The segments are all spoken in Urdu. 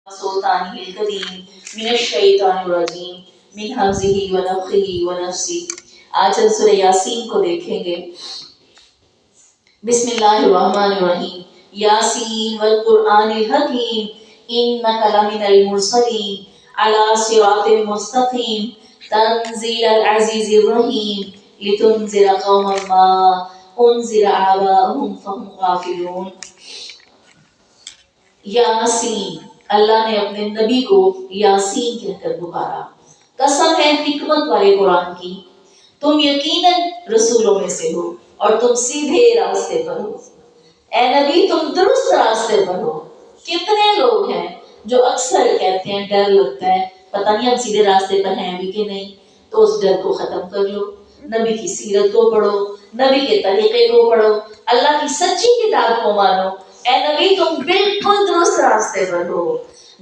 سلطانه الكريم من الشیطان الرجیم من حمزه ونفخه ونفسه۔ آج ہم سورہ یاسین کو دیکھیں گے۔ بسم اللہ الرحمن الرحیم۔ یاسین والقرآن الحکیم انک لمن المرسلین علی صراط مستقیم تنزیل العزیز الرحیم لتنذر قوما ما انذر آباؤہم فہم غافلون۔ یاسین، اللہ نے اپنے نبی کو یاسین کہہ کر پکارا۔ قسم ہے حکمت والے قرآن کی، تم یقیناً رسولوں میں سے ہو اور تم سیدھے راستے پر ہو۔ اے نبی تم درست راستے پر ہو۔ کتنے لوگ ہیں جو اکثر کہتے ہیں ڈر لگتا ہے پتہ نہیں ہم سیدھے راستے پر ہیں ابھی کہ نہیں، تو اس ڈر کو ختم کر لو، نبی کی سیرت کو پڑھو، نبی کے طریقے کو پڑھو، اللہ کی سچی کتاب کو مانو۔ اے نبی تم بالکل درست راستے پر ہو۔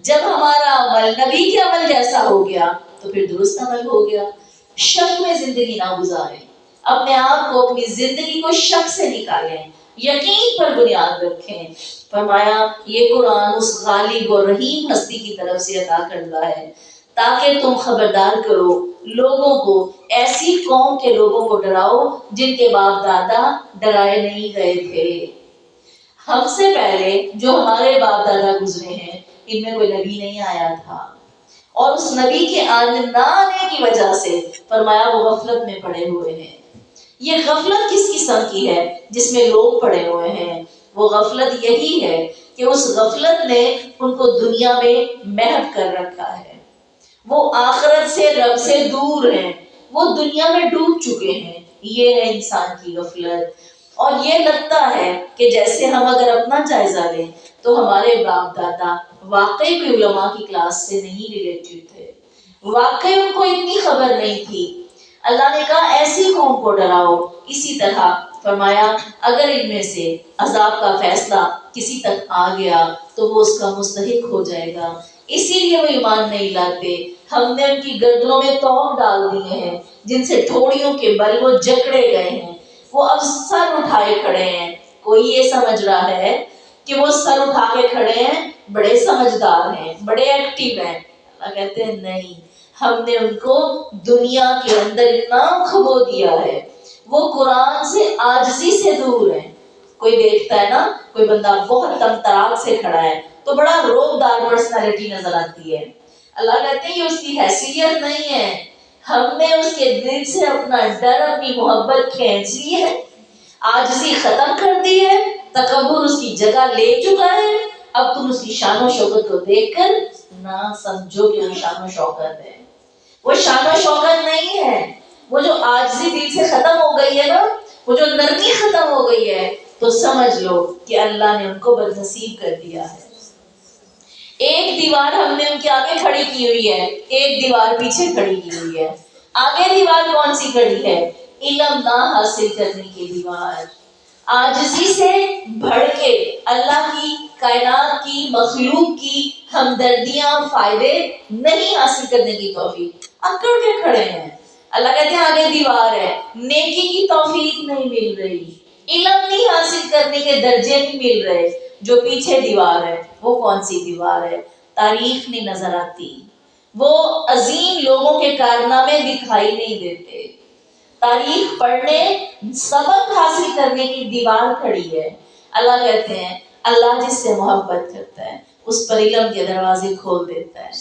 جب ہمارا عمل نبی کے عمل جیسا ہو گیا تو پھر درست عمل ہو گیا۔ شک میں زندگی نہ گزاریں، اپنے آپ کو، اپنی زندگی کو شک سے نکالیں، یقین پر بنیاد رکھیں۔ فرمایا یہ قرآن اس غالب اور رحیم ہستی کی طرف سے عطا کردہ ہے تاکہ تم خبردار کرو لوگوں کو، ایسی قوم کے لوگوں کو ڈراؤ جن کے باپ دادا ڈرائے نہیں گئے تھے۔ ہم سے پہلے جو ہمارے باپ دادا گزرے ہیں ان میں کوئی نبی نہیں آیا تھا، اور اس نبی کے آنے نہ آنے کی وجہ سے فرمایا وہ غفلت میں پڑے ہوئے ہیں۔ یہ غفلت کس قسم کی ہے جس میں لوگ پڑے ہوئے ہیں؟ وہ غفلت یہی ہے کہ اس غفلت نے ان کو دنیا میں محو کر رکھا ہے، وہ آخرت سے، رب سے دور ہیں، وہ دنیا میں ڈوب چکے ہیں۔ یہ ہے انسان کی غفلت۔ اور یہ لگتا ہے کہ جیسے ہم اگر اپنا جائزہ لیں تو ہمارے باپ دادا واقعی کوئی علماء کی کلاس سے نہیں ریلیٹڈ تھے، واقعی ان کو اتنی خبر نہیں تھی۔ اللہ نے کہا ایسی قوم کو ڈراؤ۔ اسی طرح فرمایا اگر ان میں سے عذاب کا فیصلہ کسی تک آ گیا تو وہ اس کا مستحق ہو جائے گا، اسی لیے وہ ایمان نہیں لاتے۔ ہم نے ان کی گردنوں میں توق ڈال دیے ہیں جن سے ٹھوڑیوں کے بل وہ جکڑے گئے ہیں، وہ اب سر اٹھائے کھڑے ہیں۔ کوئی یہ سمجھ رہا ہے کہ وہ سر اٹھا کے کھڑے ہیں، بڑے سمجھدار ہیں، بڑے ایکٹیو ہیں۔ اللہ کہتے ہیں نہیں، ہم نے ان کو دنیا کے اندر اتنا کھبو دیا ہے، وہ قرآن سے عاجزی سے دور ہیں۔ کوئی دیکھتا ہے نا کوئی بندہ بہت تم تراک سے کھڑا ہے تو بڑا روبدار پرسنالٹی نظر آتی ہے، اللہ کہتے ہیں یہ اس کی حیثیت نہیں ہے، ہم نے اس کے دل سے اپنا ڈر، اپنی محبت کھینچ لی ہے، عاجزی ختم کر دی ہے، تکبر اس کی جگہ لے چکا ہے۔ اب تم اس کی شان و شوکت کو دیکھ کر نہ سمجھو کہ وہ شان و شوکت ہے، وہ شان و شوکت نہیں ہے۔ وہ جو عاجزی دل سے ختم ہو گئی ہے نا، وہ جو نرمی ختم ہو گئی ہے، تو سمجھ لو کہ اللہ نے ان کو بدنصیب کر دیا ہے۔ ایک دیوار ہم نے ان کے آگے کھڑی کی ہوئی ہے، ایک دیوار پیچھے کھڑی کی ہوئی ہے۔ آگے دیوار کون سی کھڑی ہے؟ علم نہ حاصل کرنے کی دیوار، عاجزی سے بڑھ کے اللہ کی، کائنات کی، مخلوق کی ہمدردیاں، فائدے نہیں حاصل کرنے کی توفیق، اکڑ کے کھڑے ہیں۔ اللہ کہتے ہیں آگے دیوار ہے، نیکی کی توفیق نہیں مل رہی، علم نہیں حاصل کرنے کے درجے نہیں مل رہے۔ جو پیچھے دیوار ہے وہ کون سی دیوار ہے؟ تاریخ نہیں نظر آتی، وہ عظیم لوگوں کے کارنامے دکھائی نہیں دیتے۔ تاریخ پڑھنے، سبق حاصل کرنے کی دیوار کھڑی ہے۔ اللہ کہتے ہیں اللہ جس سے محبت کرتا ہے اس پر علم کے دروازے کھول دیتا ہے،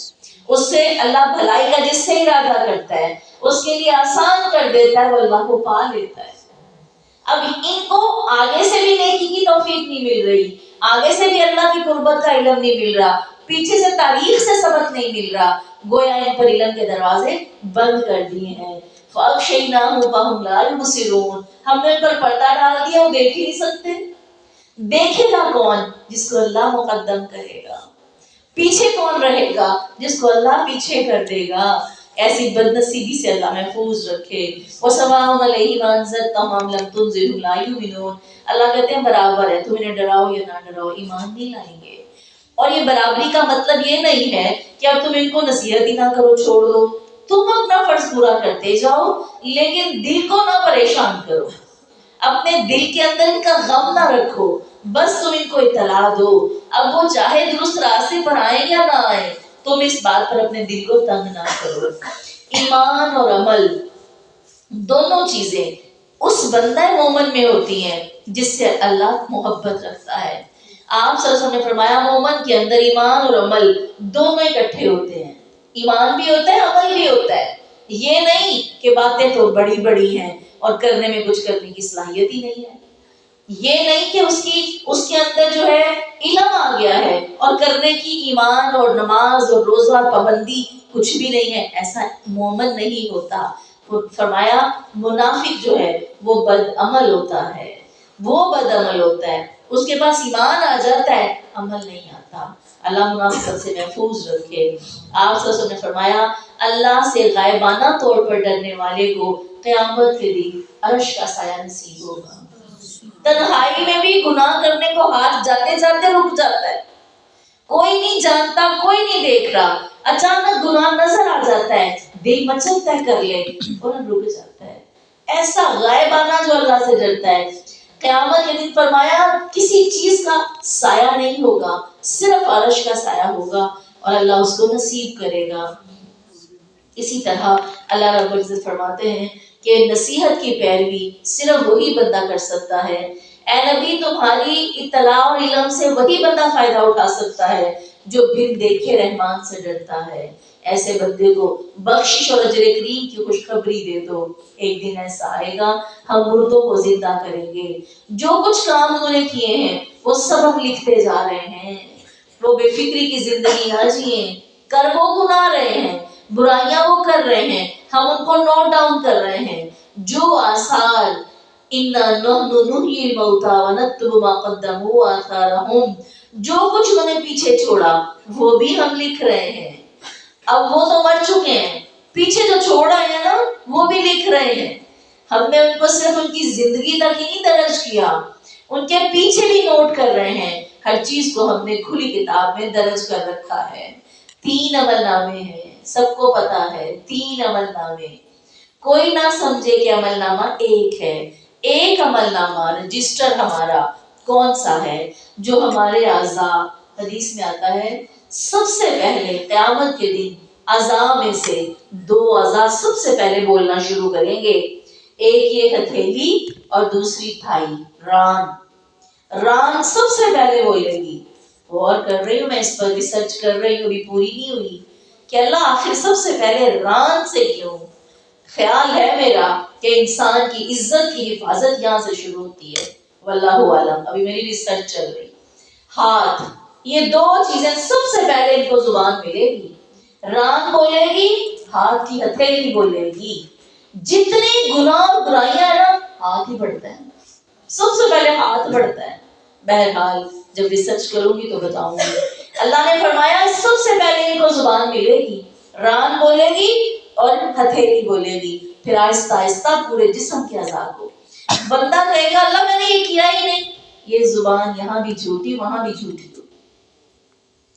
اس سے اللہ بھلائی کا جس سے ارادہ کرتا ہے اس کے لیے آسان کر دیتا ہے، وہ اللہ کو پا لیتا ہے۔ اب ان کو آگے سے بھی نیکی کی توفیق نہیں مل رہی، آگے سے بھی اللہ کی قربت کا علم نہیں مل رہا، پیچھے سے تاریخ سے سبق نہیں مل رہا، گویا ان پر علم کے دروازے بند کر دیے ہیں۔ فَأَغْشَيْنَاهُمْ فَهُمْ لَا يُبْصِرُونَ، ہم نے ان پر پردہ ڈال دیا، وہ دیکھ ہی نہیں سکتے۔ دیکھے گا کون؟ جس کو اللہ مقدم کرے گا، پیچھے کون رہے گا؟ جس کو اللہ پیچھے کر دے گا۔ ایسی بدنصیبی سے اللہ محفوظ رکھے۔ وَسَوَاءٌ عَلَيْهِمْ أَنذَرْتَهُمْ أَمْ لَمْ تُنذِرْهُمْ لَا يُؤْمِنُونَ، اللہ کہتے ہیں برابر ہے، تم انہیں ڈراؤ یا نہ ڈراؤ ایمان نہیں لائیں گے۔ اور یہ برابری کا مطلب یہ نہیں ہے کہ اب تم ان کو نصیحت ہی نہ کرو، چھوڑ دو، تم اپنا فرض پورا کرتے جاؤ لیکن دل کو نہ پریشان کرو، اپنے دل کے اندر ان کا غم نہ رکھو، بس تم ان کو اطلاع دو، اب وہ چاہے درست راستے پر آئیں یا نہ آئیں، تم اس بات پر اپنے دل کو تنگ نہ کرو۔ ایمان اور عمل دونوں چیزیں اس بندہ مومن میں ہوتی ہیں جس سے اللہ محبت رکھتا ہے۔ آپ صلی اللہ علیہ وسلم نے فرمایا مومن کے اندر ایمان اور عمل دونوں اکٹھے ہوتے ہیں، ایمان بھی ہوتا ہے عمل بھی ہوتا ہے۔ یہ نہیں کہ باتیں تو بڑی بڑی ہیں اور کرنے میں کچھ کرنے کی صلاحیت ہی نہیں ہے، یہ نہیں کہ اس کے اندر جو ہے علم آ گیا ہے اور کرنے کی ایمان اور نماز اور روزہ پابندی کچھ بھی نہیں ہے، ایسا مومن نہیں ہوتا۔ فرمایا منافق جو ہے وہ بد عمل ہوتا ہے، وہ بد عمل ہوتا ہے، اس کے پاس ایمان آ جاتا ہے عمل نہیں آتا۔ اللہ منافقت سے محفوظ رکھے۔ آپ صلی اللہ علیہ وسلم نے فرمایا اللہ سے غائبانہ طور پر ڈرنے والے کو قیامت کے دن عرش کا سایہ نصیب ہوگا۔ تنہائی میں بھی گناہ کرنے کو ہاتھ جاتے جاتے رک جاتا ہے، کوئی نہیں جانتا کوئی نہیں دیکھ رہا، اچانک گناہ نظر آ جاتا ہے، دل مچلتا ہے کر لے اور رک جاتا ہے۔ ایسا غائبانہ جو اللہ سے ڈرتا ہے قیامت کے دن فرمایا کسی چیز کا سایہ نہیں ہوگا، صرف عرش کا سایہ ہوگا اور اللہ اس کو نصیب کرے گا۔ اسی طرح اللہ رب العزت فرماتے ہیں کہ نصیحت کی پیروی صرف وہی بندہ کر سکتا ہے۔ اے نبی تمہاری اطلاع اور علم سے وہی بندہ فائدہ اٹھا سکتا ہے جو بن دیکھے رحمان سے ڈرتا ہے۔ ایسے بندے کو بخشش اور اجر کریم کی خوشخبری دے دو، ایک دن ایسا آئے گا ہم مردوں کو زندہ کریں گے، جو کچھ کام انہوں نے کیے ہیں وہ سب ہم لکھتے جا رہے ہیں۔ وہ بے فکری کی زندگی نہ جئیں، کر وہ گناہ رہے ہیں، برائیاں وہ کر رہے ہیں، ہم ان کو نوٹ ڈاؤن کر رہے ہیں۔ جو آثار اِنَّا نَحْنُ نُحْيِي الْمَوْتَىٰ وَنَكْتُبُ مَا قَدَّمُوا وَآثَارَهُمْ، جو کچھ انہوں نے پیچھے چھوڑا وہ بھی ہم لکھ رہے ہیں۔ اب وہ تو مر چکے ہیں، پیچھے جو چھوڑا ہے نا وہ بھی لکھ رہے ہیں۔ ہم نے ان کو صرف ان کی زندگی تک ہی نہیں درج کیا، ان کے پیچھے بھی نوٹ کر رہے ہیں، ہر چیز کو ہم نے کھلی کتاب میں درج کر رکھا ہے۔ 3 عمل نامے ہیں، سب کو پتا ہے 3 عمل نامے، کوئی نہ سمجھے کہ عمل نامہ ایک ہے۔ ایک عمل نامہ رجسٹر ہمارا کون سا ہے؟ جو ہمارے اعضاء، حدیث میں آتا ہے سب سے پہلے قیامت کے دن اعضاء میں سے 2 اعضاء سب سے پہلے بولنا شروع کریں گے، ایک یہ ہتھیلی اور دوسری تھائی، ران سب سے پہلے بولے گی۔ غور کر رہی ہوں میں اس پر، ریسرچ کر رہی ہوں، ابھی پوری نہیں ہوئی کہ اللہ آخر سب سے پہلے ران سے کیوں؟ خیال ہے میرا کہ انسان کی عزت کی حفاظت یہاں سے شروع ہوتی ہے، واللہ عالم، ابھی میری ریسرچ چل رہی۔ ہاتھ، یہ 2 چیزیں سب سے پہلے ان کو زبان ملے گی، ران بولے گی، ہاتھ کی ہتھیلی بولے گی۔ جتنی گناہ اور برائیاں ہیں نا ہاتھ ہی بڑھتا ہے، سب سے پہلے ہاتھ بڑھتا ہے۔ بہرحال جب ریسرچ کروں گی تو بتاؤں گی۔ اللہ نے فرمایا سب سے پہلے ان کو زبان ملے گی، ران بولے گی اور ہتھیلی بولے گی، پھر آہستہ آہستہ پورے جسم کے اعضاء کو۔ بندہ کہے گا اللہ میں نے یہ کیا ہی نہیں، یہ زبان یہاں بھی جھوٹی وہاں بھی جھوٹی،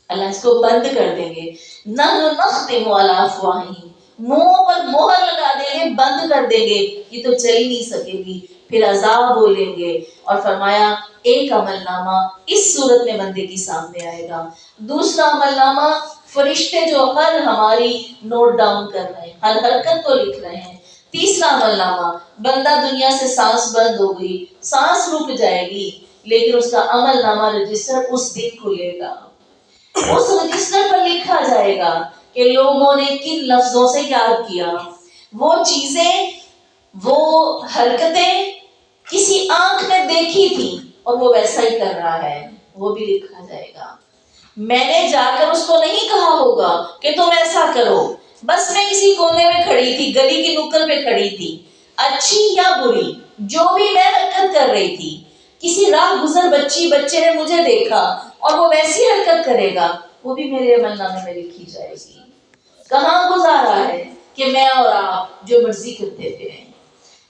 اللہ اس کو بند کر دیں گے۔ نحن نختم علی افواہہم، منہ پر مہر لگا دیں گے، بند کر دیں گے، یہ تو چل ہی نہیں سکے گی، پھر عذاب بولیں گے۔ اور فرمایا ایک عمل نامہ اس صورت میں بندے کی سامنے آئے گا، دوسرا عمل نامہ فرشتے جو ہر ہماری نوٹ ڈاؤن کر رہے ہیں، ہر حرکت کو لکھ رہے ہیں۔ تیسرا عمل نامہ، بندہ دنیا سے سانس بند ہو گئی، سانس رک جائے گی، لیکن اس کا عمل نامہ رجسٹر اس دن کھلے گا، اس رجسٹر پر لکھا جائے گا کہ لوگوں نے کن لفظوں سے یاد کیا، وہ چیزیں وہ حرکتیں کسی آنکھ نے دیکھی تھی اور وہ ویسا ہی کر رہا ہے، وہ بھی لکھا جائے گا۔ میں نے جا کر اس کو نہیں کہا ہوگا کہ تم ایسا کرو، بس میں کسی کونے میں کھڑی تھی، گلی کی نکڑ پہ کھڑی تھی، اچھی یا بری جو بھی میں حرکت کر رہی تھی، کسی راہ گزر بچے نے مجھے دیکھا اور وہ ویسی حرکت کرے گا، وہ بھی میرے عمل نامے میں لکھی جائے گی۔ کہاں گزارا ہے کہ میں اور آپ جو مرضی کرتے تھے،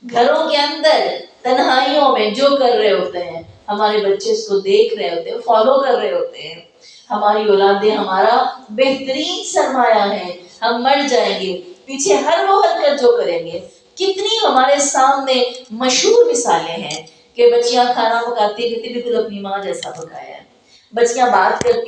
گھروں کے اندر تنہائیوں میں جو کر رہے ہوتے ہیں، ہمارے بچے اس کو دیکھ رہے ہوتے ہیں، فالو کر رہے ہوتے ہیں۔ ہماری اولادیں ہمارا بہترین سرمایہ ہے، ہم مر جائیں گے، پیچھے ہر وہ حرکت جو کریں گے، کتنی ہمارے سامنے مشہور مثالیں ہیں کہ بچیاں کھانا پکاتی کہتی بالکل اپنی ماں جیسا پکایا ہے، بچیاں بات کرتی